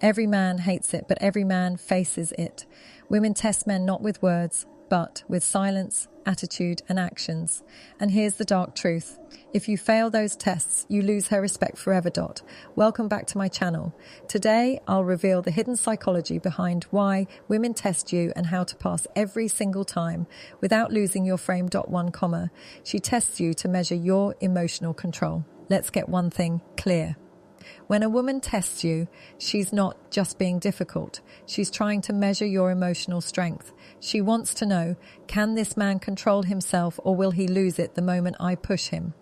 Every man hates it, but every man faces it. Women test men not with words, but with silence, attitude, and actions. And here's the dark truth. If you fail those tests, you lose her respect forever. Welcome back to my channel. Today, I'll reveal the hidden psychology behind why women test you and how to pass every single time without losing your frame. 1, she tests you to measure your emotional control. Let's get one thing clear. When a woman tests you, she's not just being difficult. She's trying to measure your emotional strength. She wants to know, can this man control himself or will he lose it the moment I push him?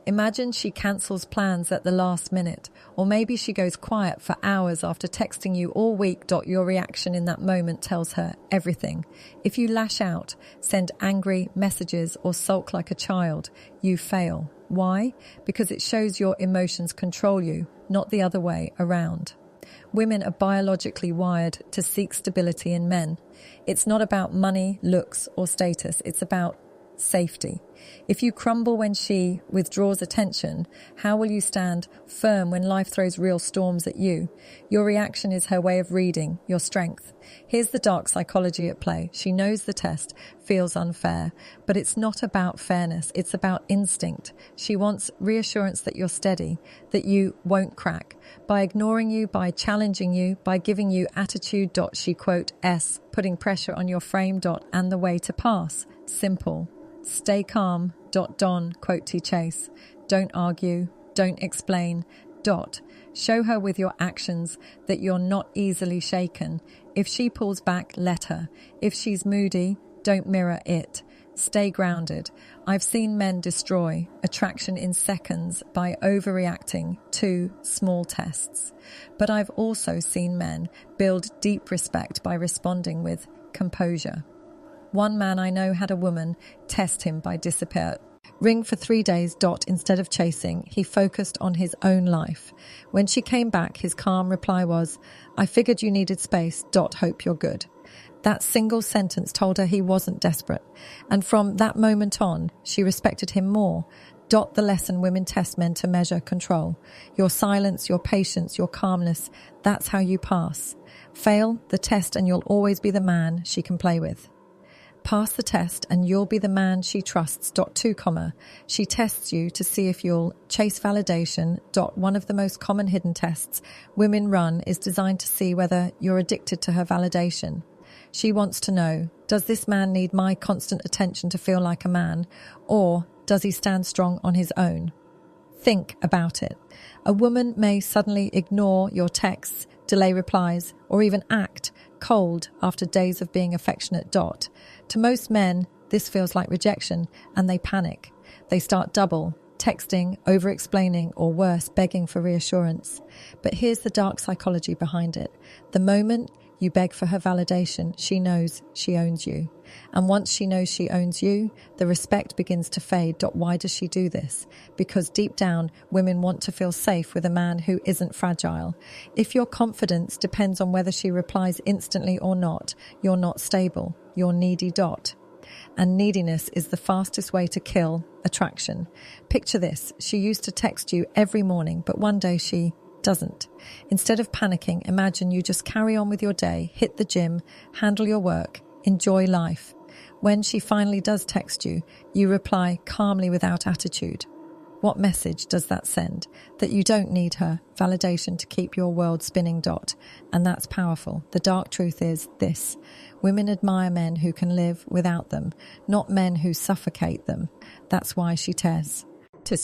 Imagine she cancels plans at the last minute, or maybe she goes quiet for hours after texting you all week. Your reaction in that moment tells her everything. If you lash out, send angry messages, or sulk like a child, you fail. Why? Because it shows your emotions control you, not the other way around. Women are biologically wired to seek stability in men. It's not about money, looks, or status. It's about safety. If you crumble when she withdraws attention, how will you stand firm when life throws real storms at you? Your reaction is her way of reading your strength. Here's the dark psychology at play. She knows the test feels unfair, but it's not about fairness. It's about instinct. She wants reassurance that you're steady, that you won't crack. By ignoring you, by challenging you, by giving you attitude. She putting pressure on your frame. And the way to pass. Simple. Stay calm. Don. Chase. Don't argue. Don't explain. Show her with your actions that you're not easily shaken. If she pulls back, let her. If she's moody, don't mirror it. Stay grounded. I've seen men destroy attraction in seconds by overreacting to small tests. But I've also seen men build deep respect by responding with composure. One man I know had a woman test him by disappear. Ring for 3 days. Instead of chasing, he focused on his own life. When she came back, his calm reply was, I figured you needed space. Hope you're good. That single sentence told her he wasn't desperate. And from that moment on, she respected him more. The lesson women test men to measure control. Your silence, your patience, your calmness, that's how you pass. Fail the test and you'll always be the man she can play with. Pass the test and you'll be the man she trusts. 2, she tests you to see if you'll chase validation. One of the most common hidden tests women run is designed to see whether you're addicted to her validation. She wants to know, does this man need my constant attention to feel like a man, or does he stand strong on his own? Think about it. A woman may suddenly ignore your texts, delay replies, or even act cold after days of being affectionate. To most men, this feels like rejection, and they panic. They start double, texting, over-explaining, or worse, begging for reassurance. But here's the dark psychology behind it. The moment you beg for her validation, she knows she owns you. And once she knows she owns you, the respect begins to fade. Why does she do this? Because deep down, women want to feel safe with a man who isn't fragile. If your confidence depends on whether she replies instantly or not, you're not stable. You're needy. And neediness is the fastest way to kill attraction. Picture this. She used to text you every morning, but one day she doesn't. Instead of panicking, imagine you just carry on with your day, hit the gym, handle your work, enjoy life. When she finally does text you, you reply calmly without attitude. What message does that send? That you don't need her validation to keep your world spinning. And that's powerful. The dark truth is this. Women admire men who can live without them, not men who suffocate them. That's why she tests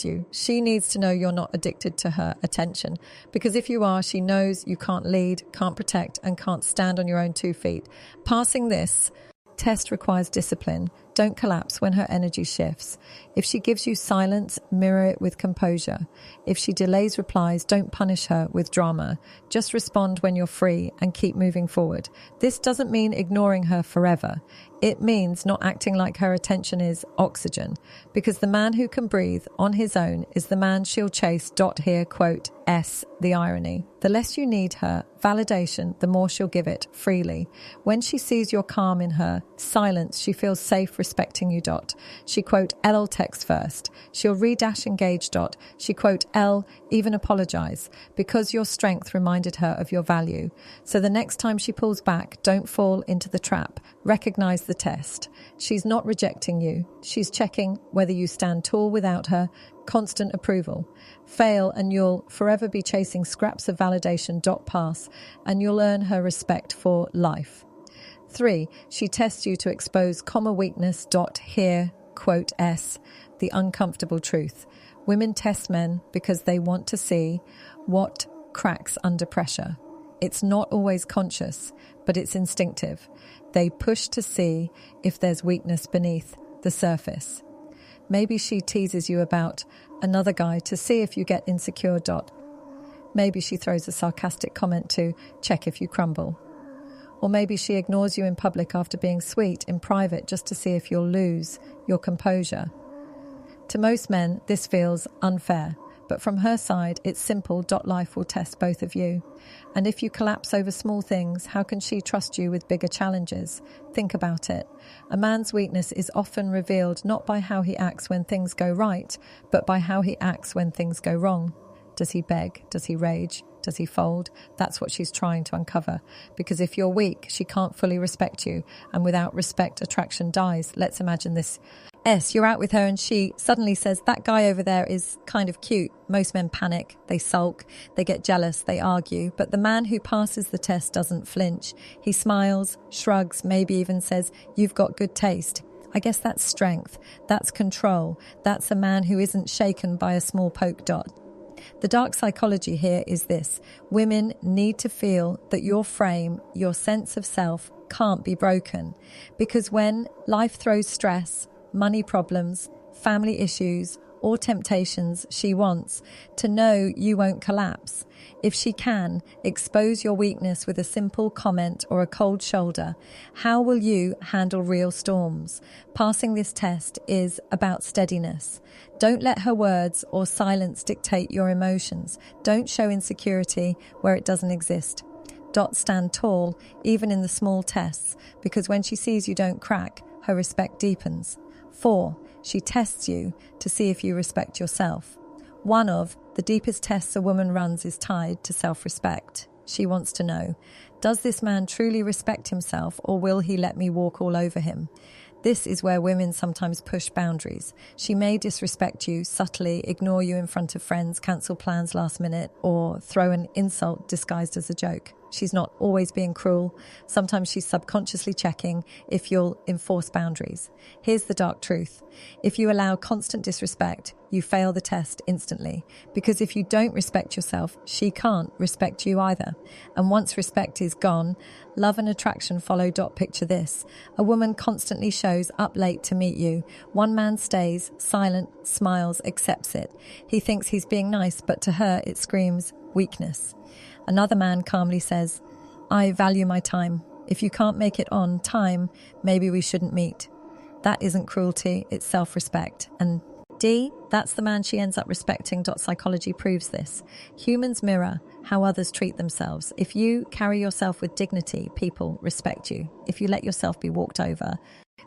you. She needs to know you're not addicted to her attention, because if you are, she knows you can't lead, can't protect, and can't stand on your own 2 feet. Passing this test requires discipline. Don't collapse when her energy shifts. If she gives you silence, mirror it with composure. If she delays replies, don't punish her with drama. Just respond when you're free and keep moving forward. This doesn't mean ignoring her forever. It means not acting like her attention is oxygen, because the man who can breathe on his own is the man she'll chase. Here, the irony. The less you need her validation, the more she'll give it freely. When she sees your calm in her silence, she feels safe, respecting you. She quote L text first. She'll re-dash engage. She quote L even apologize because your strength reminded her of your value. So the next time she pulls back, don't fall into the trap. Recognize the test. She's not rejecting you. She's checking whether you stand tall without her. Constant approval. Fail and you'll forever be chasing scraps of validation. Pass and you'll earn her respect for life. 3. She tests you to expose comma weakness. Here, quote S, the uncomfortable truth. Women test men because they want to see what cracks under pressure. It's not always conscious, but it's instinctive. They push to see if there's weakness beneath the surface. Maybe she teases you about another guy to see if you get insecure. Maybe she throws a sarcastic comment to check if you crumble. Or maybe she ignores you in public after being sweet in private just to see if you'll lose your composure. To most men, this feels unfair, but from her side, it's simple. Life will test both of you. And if you collapse over small things, how can she trust you with bigger challenges? Think about it. A man's weakness is often revealed not by how he acts when things go right, but by how he acts when things go wrong. Does he beg? Does he rage? Does he fold? That's what she's trying to uncover. Because if you're weak, she can't fully respect you. And without respect, attraction dies. Let's imagine this. You're out with her and she suddenly says, that guy over there is kind of cute. Most men panic, they sulk, they get jealous, they argue. But the man who passes the test doesn't flinch. He smiles, shrugs, maybe even says, you've got good taste. I guess that's strength. That's control. That's a man who isn't shaken by a small poke. The dark psychology here is this. Women need to feel that your frame, your sense of self can't be broken. Because when life throws stress, money problems, family issues, or temptations, she wants to know you won't collapse. If she can, expose your weakness with a simple comment or a cold shoulder. How will you handle real storms? Passing this test is about steadiness. Don't let her words or silence dictate your emotions. Don't show insecurity where it doesn't exist. Stand tall, even in the small tests, because when she sees you don't crack, her respect deepens. 4. She tests you to see if you respect yourself. One of the deepest tests a woman runs is tied to self-respect. She wants to know, does this man truly respect himself, or will he let me walk all over him? This is where women sometimes push boundaries. She may disrespect you subtly, ignore you in front of friends, cancel plans last minute, or throw an insult disguised as a joke. She's not always being cruel. Sometimes she's subconsciously checking if you'll enforce boundaries. Here's the dark truth. If you allow constant disrespect, you fail the test instantly. Because if you don't respect yourself, she can't respect you either. And once respect is gone, love and attraction follow. Picture this. A woman constantly shows up late to meet you. One man stays, silent, smiles, accepts it. He thinks he's being nice, but to her it screams weakness. Another man calmly says, I value my time. If you can't make it on time, maybe we shouldn't meet. That isn't cruelty, it's self-respect. And D, that's the man she ends up respecting. Psychology proves this. Humans mirror how others treat themselves. If you carry yourself with dignity, people respect you. If you let yourself be walked over,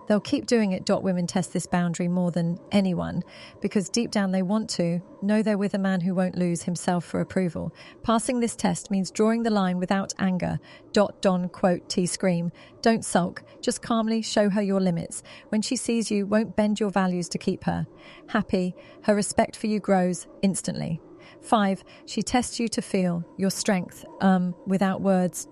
they'll keep doing it. Women test this boundary more than anyone because deep down they want to know they're with a man who won't lose himself for approval. Passing this test means drawing the line without anger. Don quote T scream. Don't sulk. Just calmly show her your limits. When she sees you, won't bend your values to keep her happy. Her respect for you grows instantly. 5, she tests you to feel your strength without words.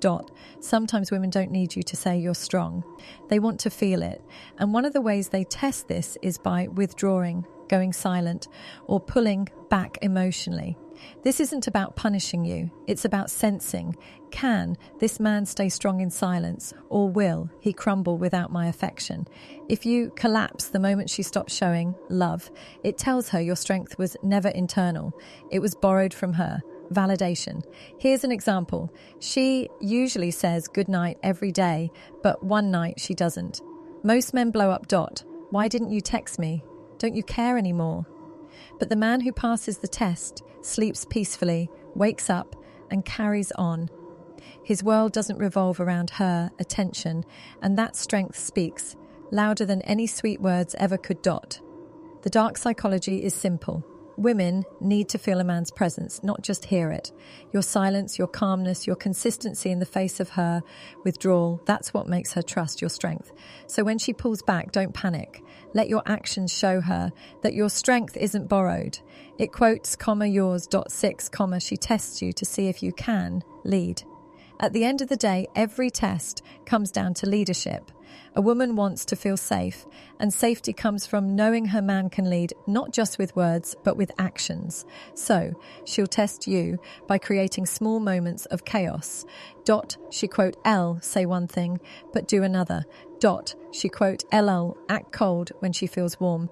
Sometimes women don't need you to say you're strong. They want to feel it. And one of the ways they test this is by withdrawing, going silent, or pulling back emotionally. This isn't about punishing you. It's about sensing. Can this man stay strong in silence, or will he crumble without my affection? If you collapse the moment she stops showing love, it tells her your strength was never internal. It was borrowed from her. Validation. Here's an example. She usually says good night every day, but one night she doesn't. Most men blow up. Why didn't you text me? Don't you care anymore? But the man who passes the test sleeps peacefully, wakes up, and carries on. His world doesn't revolve around her attention, and that strength speaks. louder than any sweet words ever could. The dark psychology is simple. Women need to feel a man's presence, not just hear it. Your silence, your calmness, your consistency in the face of her withdrawal, that's what makes her trust your strength. So when she pulls back, don't panic. Let your actions show her that your strength isn't borrowed. It quotes, yours, .6, she tests you to see if you can lead. At the end of the day, every test comes down to leadership. A woman wants to feel safe, and safety comes from knowing her man can lead, not just with words, but with actions. So, she'll test you by creating small moments of chaos. She quote L, say one thing, but do another. She quote LL, act cold when she feels warm.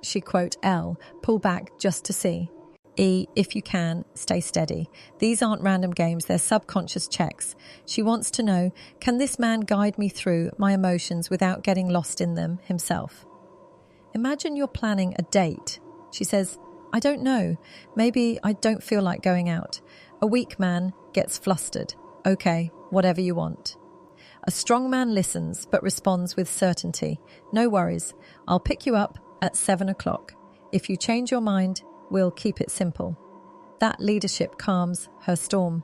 She quote L, pull back just to see. E, if you can, stay steady. These aren't random games, they're subconscious checks. She wants to know, can this man guide me through my emotions without getting lost in them himself? Imagine you're planning a date. She says, I don't know. Maybe I don't feel like going out. A weak man gets flustered. Okay, whatever you want. A strong man listens but responds with certainty. No worries. I'll pick you up at 7 o'clock. If you change your mind, we'll keep it simple. That leadership calms her storm.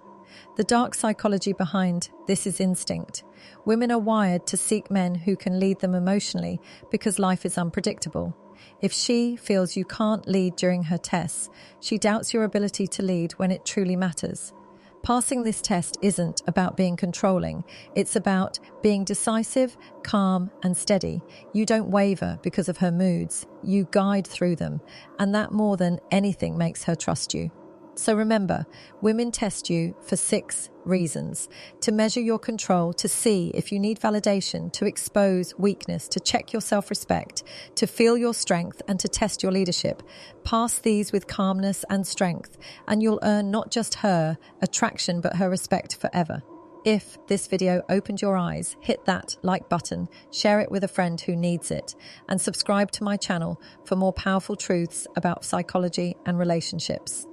The dark psychology behind this is instinct. Women are wired to seek men who can lead them emotionally because life is unpredictable. If she feels you can't lead during her tests, she doubts your ability to lead when it truly matters. Passing this test isn't about being controlling. It's about being decisive, calm, and steady. You don't waver because of her moods. You guide through them. And that more than anything makes her trust you. So remember, women test you for 6 reasons: to measure your control, to see if you need validation, to expose weakness, to check your self-respect, to feel your strength, and to test your leadership. Pass these with calmness and strength, and you'll earn not just her attraction, but her respect forever. If this video opened your eyes, hit that like button, share it with a friend who needs it, and subscribe to my channel for more powerful truths about psychology and relationships.